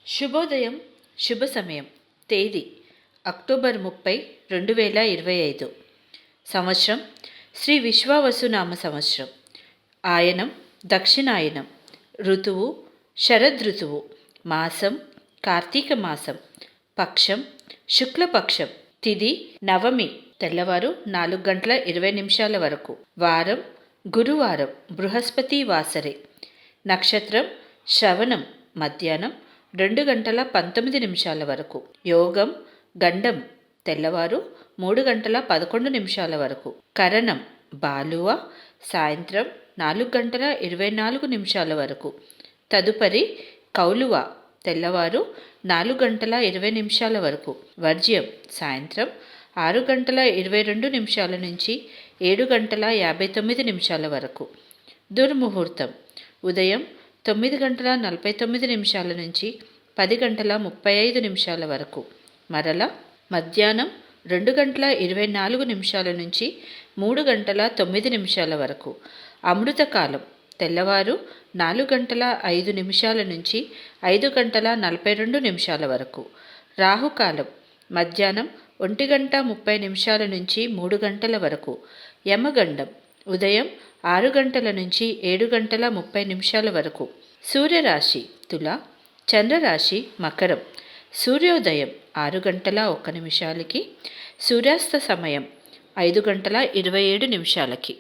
శుభోదయం, శుభ సమయం. తేదీ అక్టోబర్ 30, 2025. సంవత్సరం శ్రీ విశ్వావసునామ సంవత్సరం. ఆయనం దక్షిణాయనం. ఋతువు శరదృతువు. మాసం కార్తీక మాసం. పక్షం శుక్లపక్షం. తిథి నవమి తెల్లవారు 4:20 వరకు. వారం గురువారం బృహస్పతి వాసరే. నక్షత్రం శ్రవణం మధ్యాహ్నం 2:19 వరకు. యోగం గండం తెల్లవారు 3:11 వరకు. కరణం బాలువ సాయంత్రం 4:24 వరకు. తదుపరి కౌలువ తెల్లవారు 4:20 వరకు. వర్జ్యం సాయంత్రం 6:22 నుంచి 7:59 వరకు. దుర్ముహూర్తం ఉదయం 9:49 నుంచి 10:35 వరకు. మరల మధ్యాహ్నం 2:24 నుంచి 3:09 వరకు. అమృతకాలం తెల్లవారు 4:05 నుంచి 5:42 వరకు. రాహుకాలం మధ్యాహ్నం 1:30 నుంచి 3 గంటల వరకు. యమగండం ఉదయం 6 గంటల నుంచి 7:30 వరకు. సూర్యరాశి తుల, చంద్రరాశి మకరం. సూర్యోదయం 6:01, సూర్యాస్త సమయం 5:27.